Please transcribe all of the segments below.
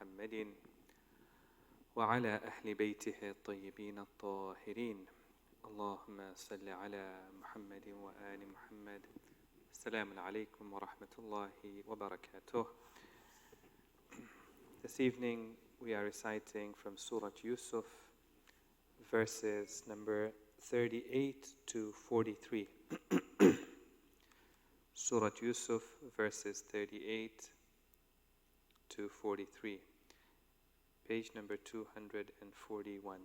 محمد وعلى أهل بيته الطيبين الطاهرين اللهم صل على محمد وآل محمد. Assalamu alaikum wa rahmatullahi wa barakatuh. This evening we are reciting from Surah Yusuf, verses number 38 to 43. Surah Yusuf, verses 38 to 43. Page number 241.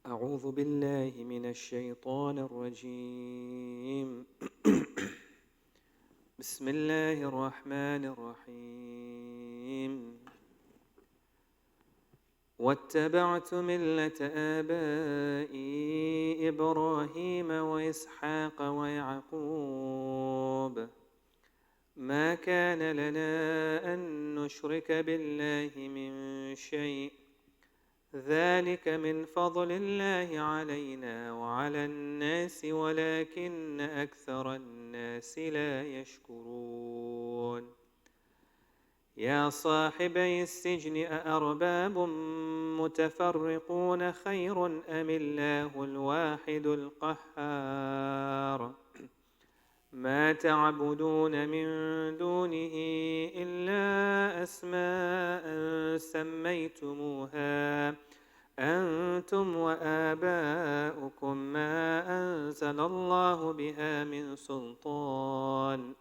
أعوذ بالله من الشيطان الرجيم. بسم الله الرحمن الرحيم. واتبعت ملة آبائي إبراهيم وإسحاق ويعقوب ما كان لنا أن نشرك بالله من شيء ذلك من فضل الله علينا وعلى الناس ولكن أكثر الناس لا يشكرون. يا صاحبي السجن أأرباب متفرقون خير أم الله الواحد القهار. ما تعبدون من دونه إلا أسماء سميتموها أنتم وآباؤكم ما أنزل الله بها من سلطان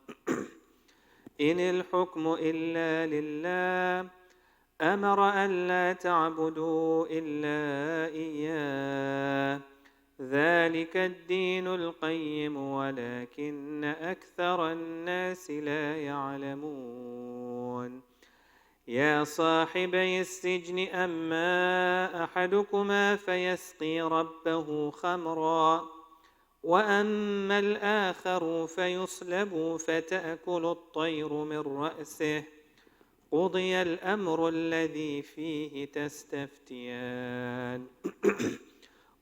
إن الحكم إلا لله أمر أن لا تعبدوا إلا إياه ذلك الدين القيم ولكن أكثر الناس لا يعلمون. يا صاحبي السجن أما أحدكما فيسقي ربه خمرا وأما الآخر فيصلب فتأكل الطير من رأسه قضي الأمر الذي فيه تستفتيان.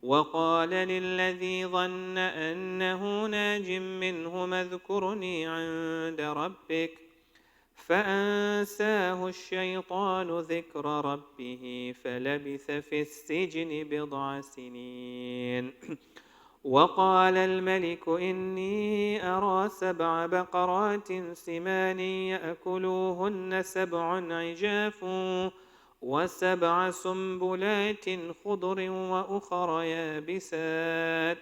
وقال للذي ظن أنه ناج منهما اذكرني عند ربك فأنساه الشيطان ذكر ربه فلبث في السجن بضع سنين. وقال الملك إني أرى 7 بقرات سمان يأكلوهن 7 عجاف و7 سنبلات خضر وأخر يابسات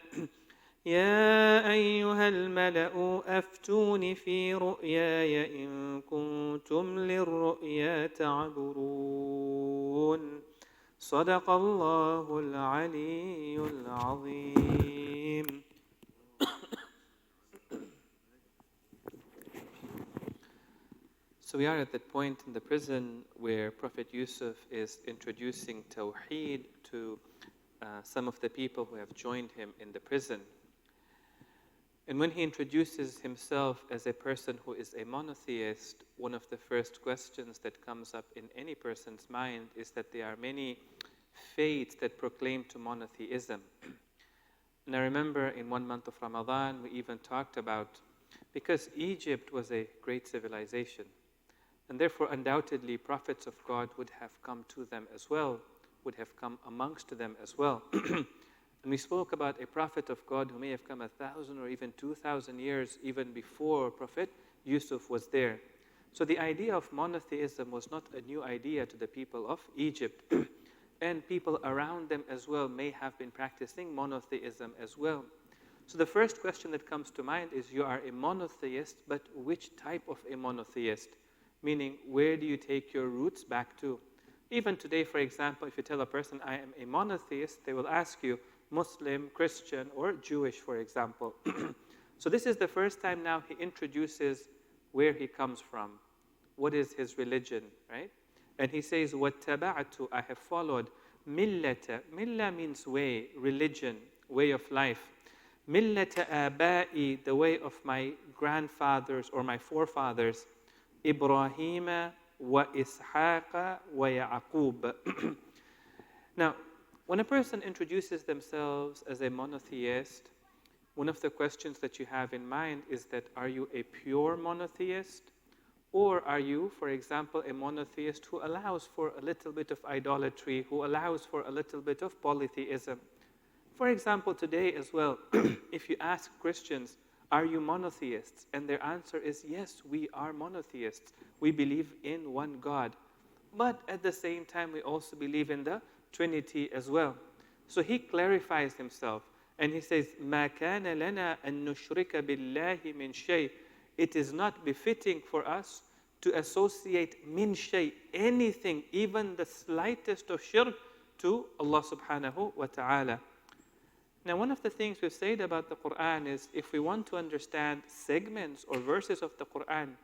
يا أيها الملأ أفتوني في رؤياي إن كنتم للرؤيا تعبرون. صدق الله العلي العظيم. So we are at that point in the prison where Prophet Yusuf is introducing Tawheed to some of the people who have joined him in the prison. And when he introduces himself as a person who is a monotheist, one of the first questions that comes up in any person's mind is that there are many faiths that proclaim to monotheism. And I remember in 1 month of Ramadan, we even talked about, because Egypt was a great civilization, and therefore undoubtedly prophets of God would have come to them as well, would have come amongst them as well. And we spoke about a prophet of God who may have come 1,000 or even 2,000 years even before Prophet Yusuf was there. So the idea of monotheism was not a new idea to the people of Egypt. And people around them as well may have been practicing monotheism as well. So the first question that comes to mind is, you are a monotheist, but which type of a monotheist? Meaning, where do you take your roots back to? Even today, for example, if you tell a person, I am a monotheist, they will ask you, Muslim, Christian, or Jewish, for example. So this is the first time now he introduces where he comes from. What is his religion, right? And he says, وَاتَّبَعْتُ, I have followed, مِلَّةَ. Millah means way, religion, way of life. مِلَّةَ آبَائِ, the way of my grandfathers or my forefathers. إِبْرَاهِيمَ وإسحاق ويعقوب. Now, when a person introduces themselves as a monotheist, one of the questions that you have in mind is that, are you a pure monotheist? Or are you, for example, a monotheist who allows for a little bit of idolatry, who allows for a little bit of polytheism? For example, today as well, if you ask Christians, are you monotheists? And their answer is, yes, we are monotheists. We believe in one God. But at the same time, we also believe in the Trinity as well. So he clarifies himself and he says, مَا كَانَ لَنَا أَن نُشْرِكَ بِاللَّهِ مِنْ شَيْءٍ. It is not befitting for us to associate min shay, anything, even the slightest of shirk, to Allah subhanahu wa ta'ala. Now, one of the things we've said about the Qur'an is, if we want to understand segments or verses of the Qur'an,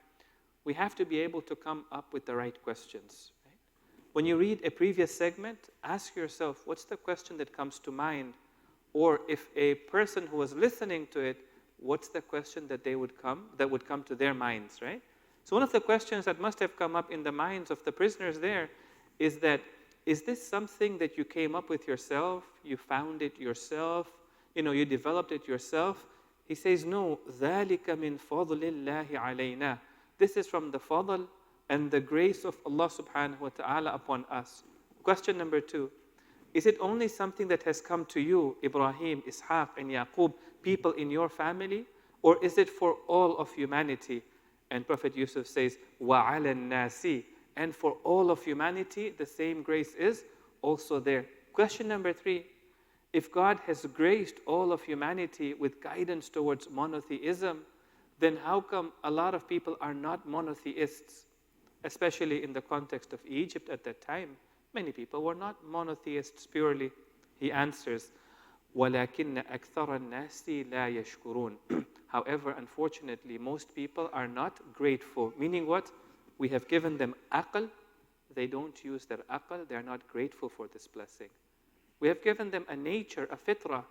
we have to be able to come up with the right questions. Right? When you read a previous segment, ask yourself, what's the question that comes to mind? Or if a person who was listening to it, what's the question that would come to their minds, right? So one of the questions that must have come up in the minds of the prisoners there is that, is this something that you came up with yourself? You found it yourself? You developed it yourself? He says, no, ذَلِكَ مِنْ فَضْلِ اللَّهِ عَلَيْنَا. This is from the fadl and the grace of Allah subhanahu wa ta'ala upon us. Question number 2. Is it only something that has come to you, Ibrahim, Ishaq, and Yaqub, people in your family? Or is it for all of humanity? And Prophet Yusuf says, وَعَلَى النَّاسِ. And for all of humanity, the same grace is also there. Question number 3. If God has graced all of humanity with guidance towards monotheism, then how come a lot of people are not monotheists? Especially in the context of Egypt at that time. Many people were not monotheists purely. He answers, وَلَكِنَّ أَكْثَرَ النَّاسِ لَا يَشْكُرُونَ. However, unfortunately, most people are not grateful. Meaning what? We have given them aql. They don't use their aql. They are not grateful for this blessing. We have given them a nature, a fitrah,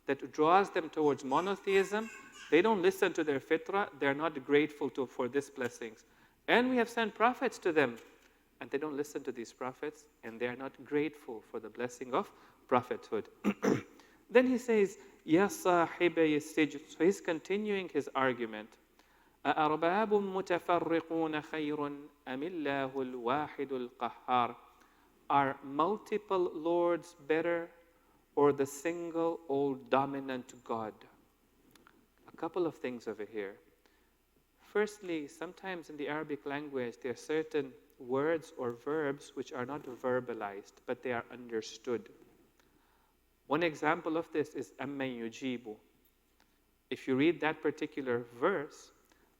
that draws them towards monotheism. They don't listen to their fitrah. They are not grateful for these blessings. And we have sent prophets to them. And they don't listen to these prophets, and they are not grateful for the blessing of prophethood. Then he says, Ya sahibay as-sijn. So he's continuing his argument. أَأَرْبَابٌ مُتَفَرِّقُونَ خَيْرٌ أَمِ اللَّهُ الْوَاحِدُ الْقَهَّارُ. Are multiple lords better, or the single all-dominant God? A couple of things over here. Firstly, sometimes in the Arabic language, there are certain words or verbs which are not verbalized, but they are understood. One example of this is أَمَّن يُجِيبُ. If you read that particular verse,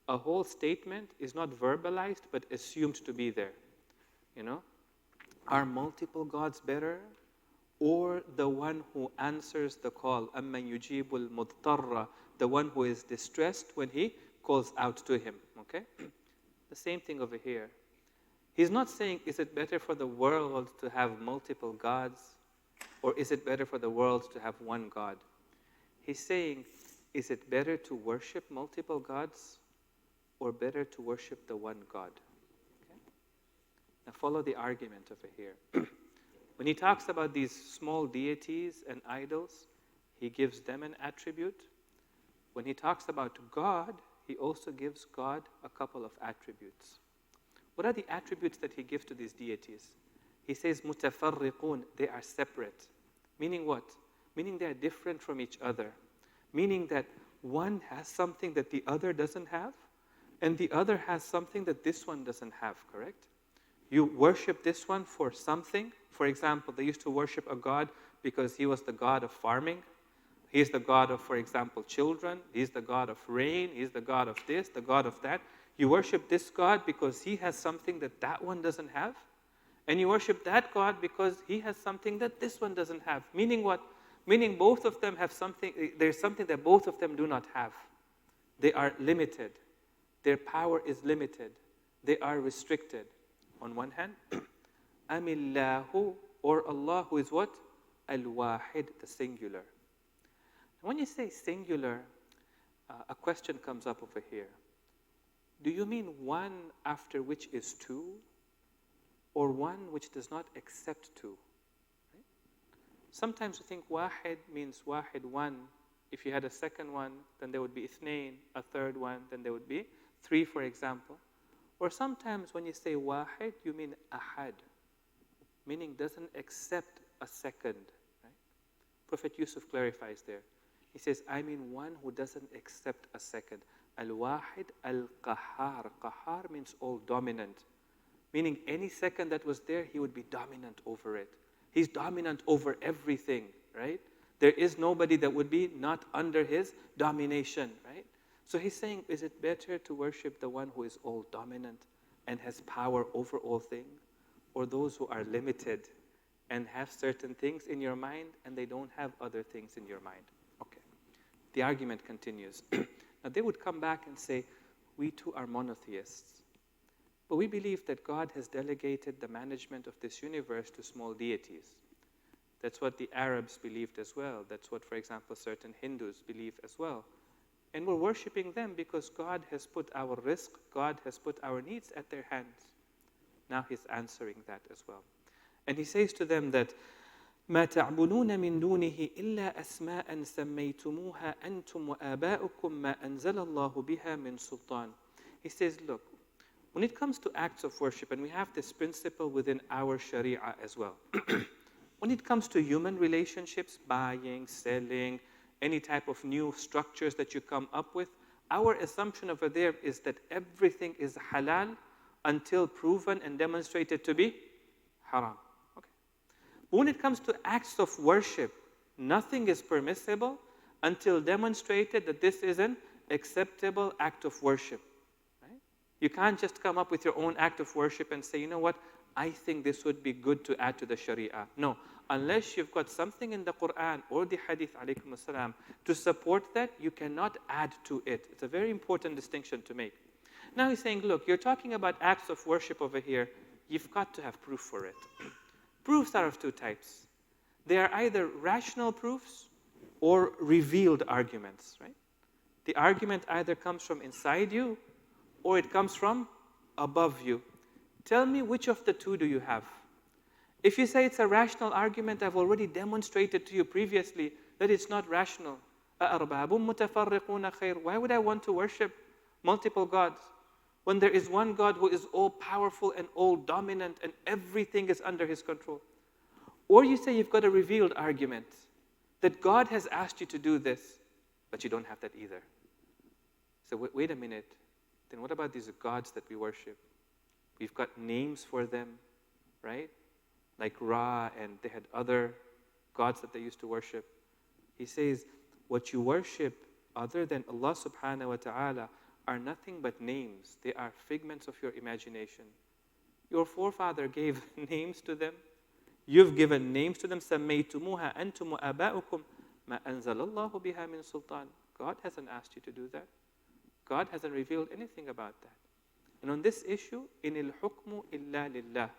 a whole statement is not verbalized, but assumed to be there. Are multiple gods better? Or the one who answers the call, أَمَّن يُجِيبُ الْمُضْطَرَّ, the one who is distressed when he calls out to him. Okay? The same thing over here. He's not saying, is it better for the world to have multiple gods, or is it better for the world to have one God? He's saying, is it better to worship multiple gods, or better to worship the one God? Okay? Now follow the argument over here. When he talks about these small deities and idols, he gives them an attribute. When he talks about God, he also gives God a couple of attributes. What are the attributes that he gives to these deities? He says, مُتَفَرِّقُونَ, they are separate. Meaning what? Meaning they are different from each other. Meaning that one has something that the other doesn't have, and the other has something that this one doesn't have, correct? You worship this one for something. For example, they used to worship a god because he was the god of farming. He's the god of, for example, children. He's the god of rain. He's the god of this, the god of that. You worship this God because he has something that that one doesn't have. And you worship that God because he has something that this one doesn't have. Meaning what? Meaning both of them have something, there's something that both of them do not have. They are limited. Their power is limited. They are restricted. On one hand, Amillahu, or Allah, who is what? Al-Wahid, the singular. When you say singular, a question comes up over here. Do you mean one after which is two? or one which does not accept two. Right? Sometimes we think wahid means wahid, one. If you had a second one, then there would be ithnain, a third one, then there would be three, for example. Or sometimes when you say wahid, you mean ahad, meaning doesn't accept a second. Right? Prophet Yusuf clarifies there. He says, I mean one who doesn't accept a second. Al-wahid al-qahar. Qahar means all dominant. Meaning any second that was there, he would be dominant over it. He's dominant over everything, right? There is nobody that would be not under his domination, right? So he's saying, is it better to worship the one who is all dominant and has power over all things? Or those who are limited and have certain things in your mind and they don't have other things in your mind? Okay. The argument continues. Now they would come back and say, we too are monotheists. But we believe that God has delegated the management of this universe to small deities. That's what the Arabs believed as well. That's what, for example, certain Hindus believe as well. And we're worshiping them because God has put our rizq, God has put our needs at their hands. Now he's answering that as well. And he says to them that, ما تعبدون من دونه إلا أسماء سميتموها أنتم وآباؤكم ما أنزل الله بها من سلطان. He says, look, when it comes to acts of worship, and we have this principle within our Sharia as well, when it comes to human relationships, buying, selling, any type of new structures that you come up with, our assumption over there is that everything is halal until proven and demonstrated to be haram. Okay. But when it comes to acts of worship, nothing is permissible until demonstrated that this is an acceptable act of worship. Right? You can't just come up with your own act of worship and say, you know what, I think this would be good to add to the Sharia. No, unless you've got something in the Qur'an or the Hadith alaykum assalam to support that, you cannot add to it. It's a very important distinction to make. Now he's saying, look, you're talking about acts of worship over here. You've got to have proof for it. Proofs are of two types. They are either rational proofs or revealed arguments, right? The argument either comes from inside you or it comes from above you. Tell me which of the two do you have? If you say it's a rational argument, I've already demonstrated to you previously that it's not rational. أَأَرْبَابٌ مُتَفَرِّقُونَ خَيْرٌ. Why would I want to worship multiple gods when there is one God who is all powerful and all dominant and everything is under his control? Or you say you've got a revealed argument that God has asked you to do this, but you don't have that either. So wait a minute, then what about these gods that we worship? We've got names for them, right? Like Ra, and they had other gods that they used to worship. He says, what you worship other than Allah subhanahu wa ta'ala are nothing but names. They are figments of your imagination. Your forefather gave names to them. You've given names to them. سَمَّيْتُمُوهَا أَنْتُمْ وَآبَاؤُكُمْ مَا أَنزَلَ اللَّهُ بِهَا مِنْ سُلْطَانٍ. God hasn't asked you to do that. God hasn't revealed anything about that. And on this issue, إِنِ الْحُكْمُ إِلَّا لِلَّهِ.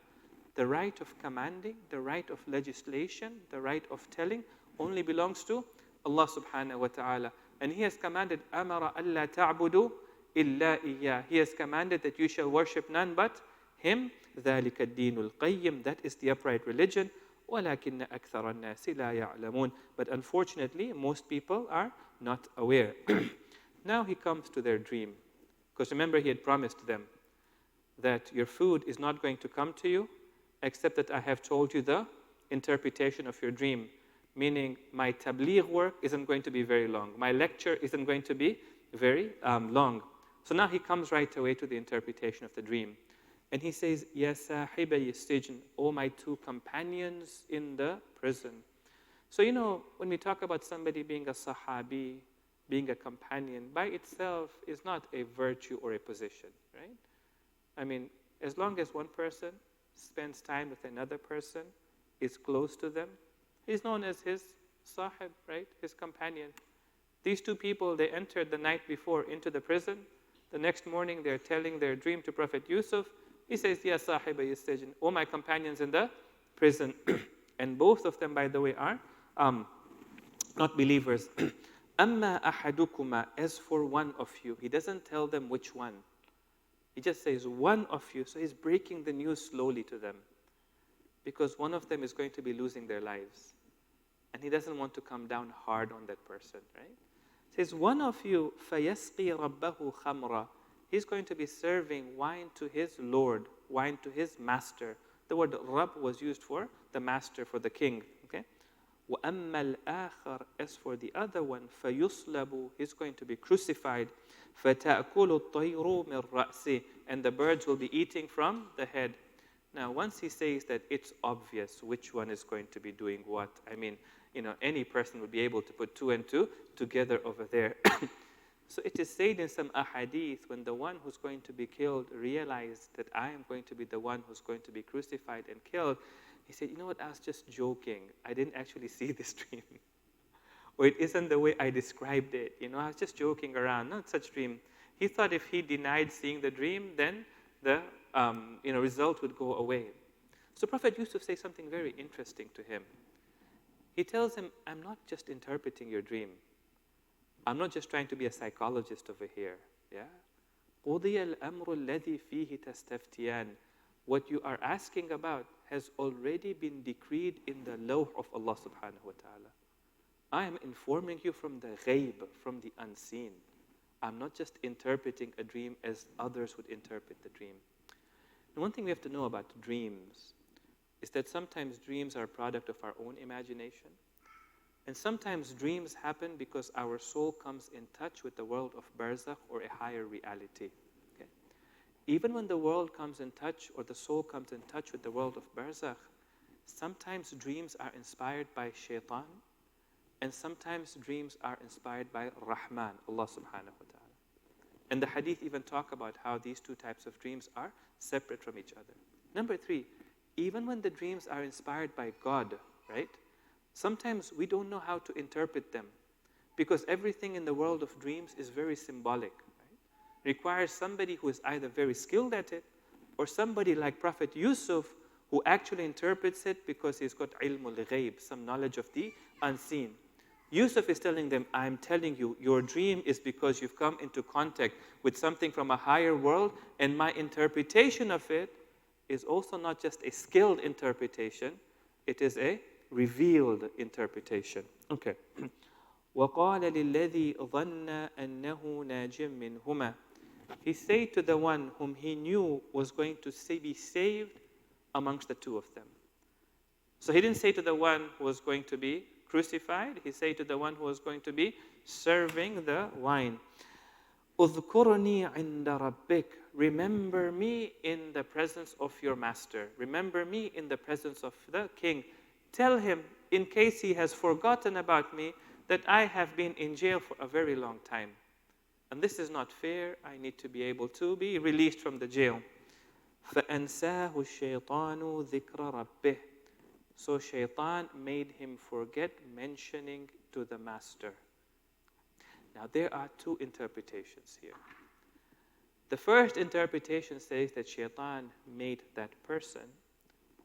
The right of commanding, the right of legislation, the right of telling only belongs to Allah subhanahu wa ta'ala. And He has commanded, أَمَرَ أَلَّا تَعْبُدُوا إِلَّا إِيَّاهِ. He has commanded that you shall worship none but Him. ذَلِكَ الدِّينُ الْقَيِّمُ. That is the upright religion. وَلَكِنَّ أَكْثَرَ النَّاسِ لَا يَعْلَمُونَ. But unfortunately, most people are not aware. Now he comes to their dream. Because remember, he had promised them that your food is not going to come to you except that I have told you the interpretation of your dream. Meaning, my tabligh work isn't going to be very long. My lecture isn't going to be very long. So now he comes right away to the interpretation of the dream. And he says, Ya sahibay sijn, O my two companions in the prison. So you know, when we talk about somebody being a sahabi, being a companion, by itself is not a virtue or a position, right? I mean, as long as one person spends time with another person, is close to them, he's known as his sahib, right? His companion. These two people, they entered the night before into the prison. The next morning, they're telling their dream to Prophet Yusuf. He says, Ya sahibay sijn, O my companions in the prison. And both of them, by the way, are not believers. Amma ahadukuma, as for one of you. He doesn't tell them which one. He just says one of you. So he's breaking the news slowly to them. because one of them is going to be losing their lives. And he doesn't want to come down hard on that person, right? It says, one of you, فَيَسْقِي رَبَّهُ خَمْرًا. He's going to be serving wine to his Lord, wine to his master. The word Rabb was used for the master, for the king, okay? وَأَمَّا الْآخَرِ. As for the other one, فَيُصْلَبُ. He's going to be crucified. فَتَأْكُلُ الطَّيْرُ مِنْ رَأْسِهِ. And the birds will be eating from the head. Now, once he says that, it's obvious which one is going to be doing what. I mean, any person would be able to put 2 and 2 together over there. So it is said in some ahadith, when the one who's going to be killed realized that I am going to be the one who's going to be crucified and killed, he said, you know what, I was just joking. I didn't actually see this dream. Or it isn't the way I described it. I was just joking around, not such dream. He thought if he denied seeing the dream, then the result would go away. So Prophet Yusuf says something very interesting to him. He tells him, I'm not just interpreting your dream. I'm not just trying to be a psychologist over here. Yeah? قُضِيَ الْأَمْرُ الَّذِي فِيهِ تَسْتَفْتِيَانِ. What you are asking about has already been decreed in the law of Allah subhanahu wa ta'ala. I am informing you from the ghaib, from the unseen. I'm not just interpreting a dream as others would interpret the dream. And one thing we have to know about dreams is that sometimes dreams are a product of our own imagination. And sometimes dreams happen because our soul comes in touch with the world of barzakh, or a higher reality. Okay? Even when the world comes in touch, or the soul comes in touch with the world of barzakh, sometimes dreams are inspired by shaitan, and sometimes dreams are inspired by Rahman, Allah subhanahu wa ta'ala. And the hadith even talk about how these two types of dreams are separate from each other. Number 3, even when the dreams are inspired by God, right? Sometimes we don't know how to interpret them, because everything in the world of dreams is very symbolic. Right? Requires somebody who is either very skilled at it, or somebody like Prophet Yusuf, who actually interprets it because he's got ilmul ghaib, some knowledge of the unseen. Yusuf is telling them, I'm telling you, your dream is because you've come into contact with something from a higher world, and my interpretation of it is also not just a skilled interpretation, it is a revealed interpretation. Okay. وَقَالَ لِلَّذِي ظَنَّ أَنَّهُ نَاجٍ مِّنْهُمَا. He said to the one whom he knew was going to be saved amongst the two of them. So he didn't say to the one who was going to be crucified, he said to the one who was going to be serving the wine, اذْكُرْنِي عِنْدَ رَبِّكَ. Remember me in the presence of your master. Remember me in the presence of the king. Tell him, in case he has forgotten about me, that I have been in jail for a very long time. And this is not fair. I need to be able to be released from the jail. فَأَنْسَاهُ الشَّيْطَانُ ذِكْرَ رَبِّهِ. So shaitan made him forget mentioning to the master. Now there are 2 interpretations here. The first interpretation says that shaitan made that person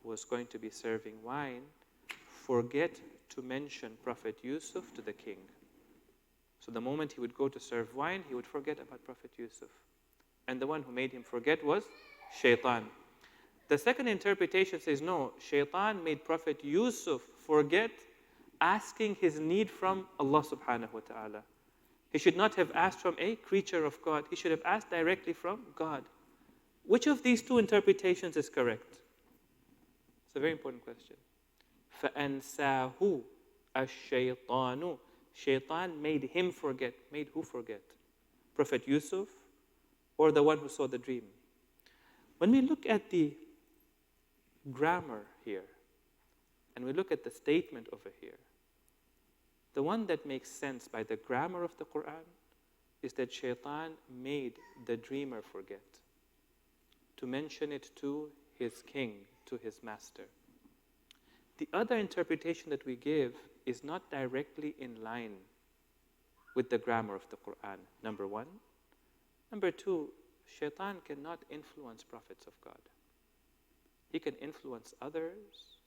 who was going to be serving wine forget to mention Prophet Yusuf to the king. So the moment he would go to serve wine, he would forget about Prophet Yusuf. And the one who made him forget was shaitan. The second interpretation says, no, shaitan made Prophet Yusuf forget asking his need from Allah subhanahu wa ta'ala. He should not have asked from a creature of God. He should have asked directly from God. Which of these 2 interpretations is correct? It's a very important question. فَأَنْسَاهُ الشَّيْطَانُ. Shaitan made him forget. Made who forget? Prophet Yusuf, or the one who saw the dream? When we look at the grammar here, and we look at the statement over here, the one that makes sense by the grammar of the Qur'an is that shaitan made the dreamer forget to mention it to his king, to his master. The other interpretation that we give is not directly in line with the grammar of the Qur'an, number 1. Number 2, shaitan cannot influence prophets of God. He can influence others,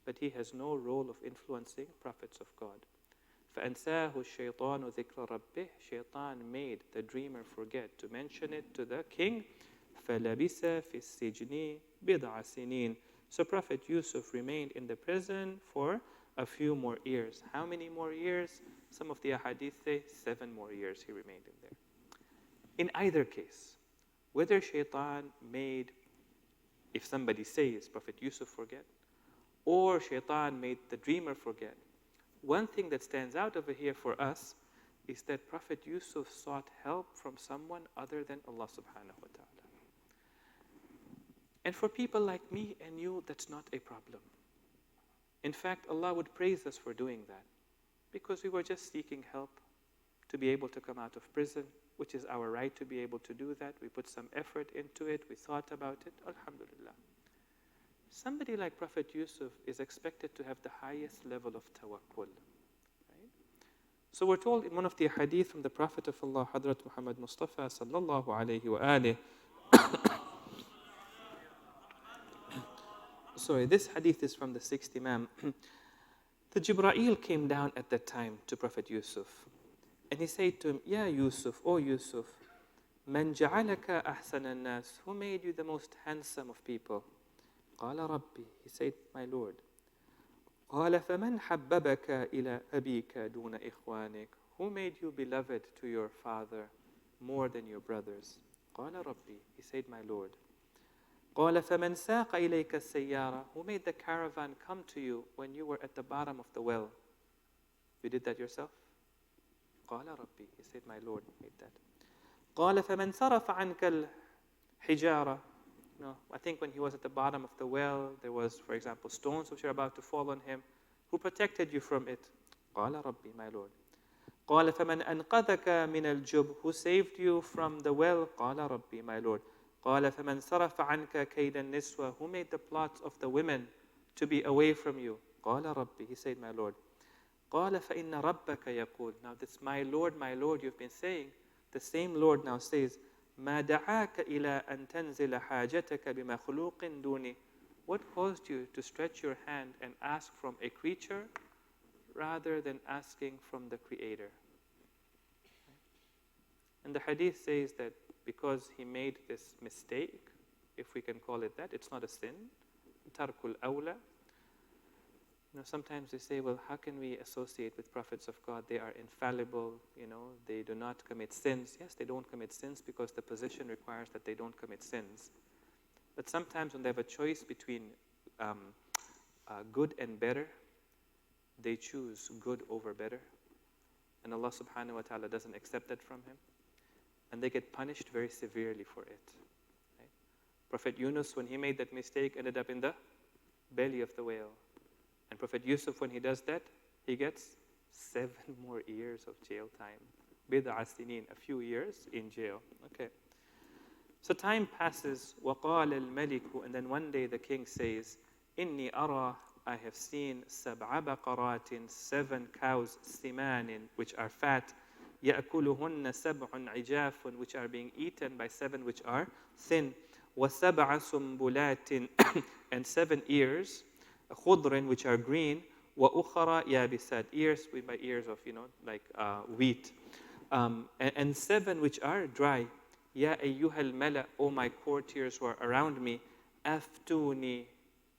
but he has no role of influencing prophets of God. فَأَنْسَاهُ الشَّيْطَانُ ذِكْرَ رَبِّهِ. Shaitan made the dreamer forget to mention it to the king. فَلَبِسَ فِي السِّجْنِ بِضْعَ سِنِينَ. So Prophet Yusuf remained in the prison for a few more years. How many more years? Some of the ahadith say 7 more years he remained in there. In either case, whether shaitan made, if somebody says Prophet Yusuf forget, or shaitan made the dreamer forget, one thing that stands out over here for us is that Prophet Yusuf sought help from someone other than Allah subhanahu wa ta'ala. And for people like me and you, that's not a problem. In fact, Allah would praise us for doing that, because we were just seeking help to be able to come out of prison, which is our right to be able to do that. We put some effort into it, we thought about it, alhamdulillah. Somebody like Prophet Yusuf is expected to have the highest level of tawakkul. Right? So we're told in one of the hadith from the Prophet of Allah, Hadrat Muhammad Mustafa sallallahu alayhi wa alih. Sorry, this hadith is from the 6th Imam. The Jibreel came down at that time to Prophet Yusuf. And he said to him, Ya Yusuf, O Yusuf, Man ja'alaka ahsan al-nas, who made you the most handsome of people? Qala Rabbi, he said, my Lord. Qala faman habbabaka ila abika duna ikhwanik, who made you beloved to your father more than your brothers? Qala Rabbi, he said, my Lord. قال فمن ساق إليك السيارة, who made the caravan come to you when you were at the bottom of the well? You did that yourself? قال ربي, he said, my Lord made that. قال فمن صرف عنك الحجارة, no, I think when he was at the bottom of the well, there was, for example, stones which are about to fall on him. Who protected you from it? قال ربي, my Lord. قال فمن أنقذك من الجب, who saved you from the well? قال ربي, my Lord. قال فمن صرف عنك كيد النسوة, who made the plots of the women to be away from you? قال ربي, he said, my Lord. قال فإن ربك يقول, now this my Lord you've been saying, the same Lord now says, ما دعاك إلى أن تنزل حاجتك بمخلوق دوني, what caused you to stretch your hand and ask from a creature rather than asking from the Creator? And the hadith says that because he made this mistake, if we can call it that, it's not a sin. Tarkul awla. Sometimes they say, well, how can we associate with prophets of God? They are infallible, they do not commit sins. Yes, they don't commit sins because the position requires that they don't commit sins. But sometimes when they have a choice between good and better, they choose good over better. And Allah subhanahu wa ta'ala doesn't accept that from him. And they get punished very severely for it. Right? Prophet Yunus, when he made that mistake, ended up in the belly of the whale. And Prophet Yusuf, when he does that, he gets 7 more years of jail time. Bid'a sinin, a few years in jail. Okay. So time passes. وَقَالَ الْمَلِكُ, and then one day the king says, إِنِّي أَرَى, I have seen سَبْعَ بَقَرَاتٍ, 7 cows, سِمَانٍ, which are fat, يَأْكُلُهُنَّ سَبْعٌ عِجَافٌ, which are being eaten by 7 which are thin, وَسَبْعَ سُنْبُلَاتٍ, and 7 ears, خُضْرٍ, which are green, وَأُخَرَ يَابِسَاتٍ, ears, by ears of, like wheat, and 7 which are dry. يَا أَيُّهَا الْمَلَأ, O my courtiers who are around me, أَفْتُونِي,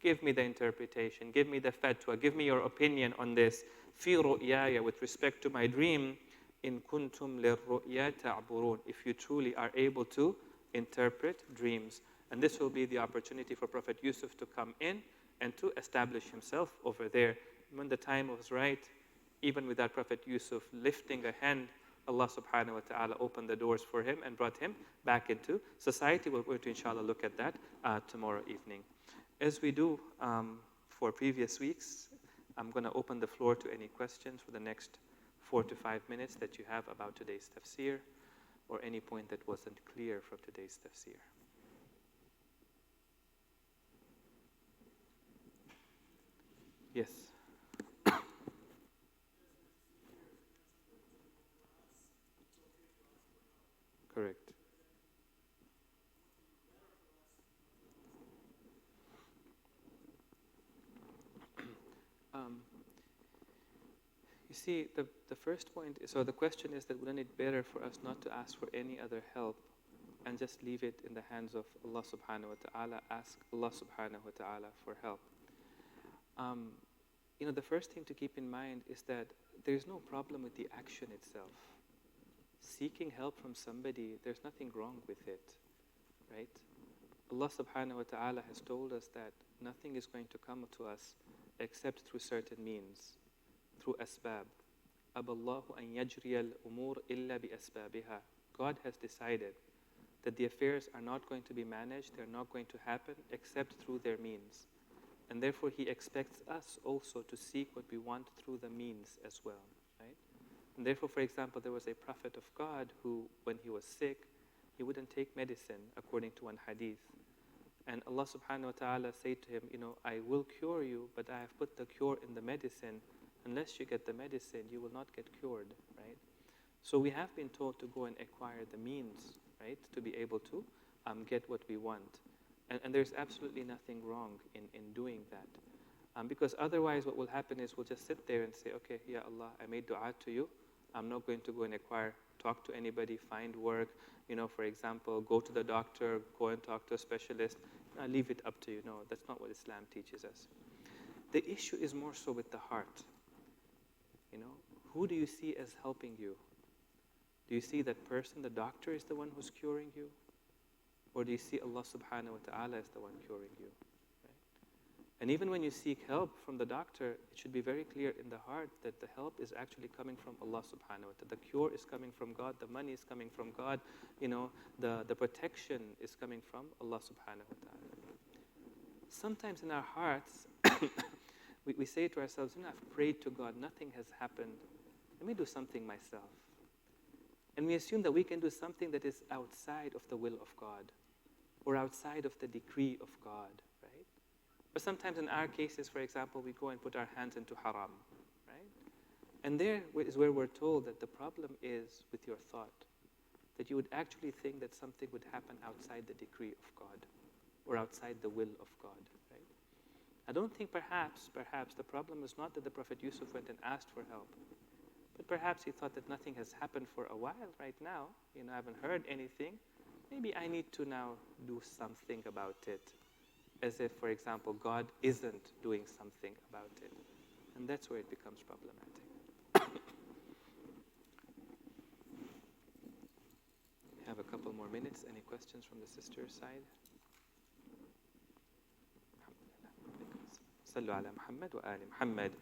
give me the interpretation, give me the fatwa, give me your opinion on this. فِي رُؤْيَايَ, with respect to my dream. إِن كُنْتُمْ لِلرُّؤْيَا تَعْبُرُونَ, if you truly are able to interpret dreams. And this will be the opportunity for Prophet Yusuf to come in and to establish himself over there. When the time was right, even without Prophet Yusuf lifting a hand, Allah subhanahu wa ta'ala opened the doors for him and brought him back into society. We're going to inshallah look at that tomorrow evening. As we do for previous weeks, I'm going to open the floor to any questions for the next 4 to 5 minutes that you have about today's tafsir, or any point that wasn't clear from today's tafsir. Yes. Correct. You see, the first point is, so the question is that wouldn't it better for us not to ask for any other help and just leave it in the hands of Allah subhanahu wa ta'ala. Ask Allah subhanahu wa ta'ala for help. The first thing to keep in mind is that there's no problem with the action itself. Seeking help from somebody, there's nothing wrong with it, right? Allah subhanahu wa ta'ala has told us that nothing is going to come to us except through certain means, through asbab. Aballahu an yajriya al-umur illa bi asbabiha. God has decided that the affairs are not going to be managed, they're not going to happen except through their means. And therefore He expects us also to seek what we want through the means as well, right? And therefore, for example, there was a prophet of God who, when he was sick, he wouldn't take medicine according to one hadith. And Allah subhanahu wa ta'ala said to him, I will cure you, but I have put the cure in the medicine. Unless you get the medicine, you will not get cured, right? So we have been told to go and acquire the means, right, to be able to get what we want. And there's absolutely nothing wrong in doing that. Because otherwise what will happen is we'll just sit there and say, okay, Ya Allah, I made dua to you. I'm not going to go and talk to anybody, find work, for example, go to the doctor, go and talk to a specialist. I'll leave it up to you. No, that's not what Islam teaches us. The issue is more so with the heart. Who do you see as helping you? Do you see that person, the doctor, is the one who's curing you? Or do you see Allah subhanahu wa ta'ala as the one curing you? Right? And even when you seek help from the doctor, it should be very clear in the heart that the help is actually coming from Allah subhanahu wa ta'ala. The cure is coming from God, the money is coming from God, the protection is coming from Allah subhanahu wa ta'ala. Sometimes in our hearts, we say to ourselves, I've prayed to God, nothing has happened. Let me do something myself. And we assume that we can do something that is outside of the will of God or outside of the decree of God, right? Or sometimes in our cases, for example, we go and put our hands into haram, right? And there is where we're told that the problem is with your thought, that you would actually think that something would happen outside the decree of God or outside the will of God, right? I don't think perhaps the problem is not that the Prophet Yusuf went and asked for help, but perhaps he thought that nothing has happened for a while right now. I haven't heard anything. Maybe I need to now do something about it. As if, for example, God isn't doing something about it. And that's where it becomes problematic. We have a couple more minutes. Any questions from the sister's side? Sallu ala Muhammad wa ali Muhammad.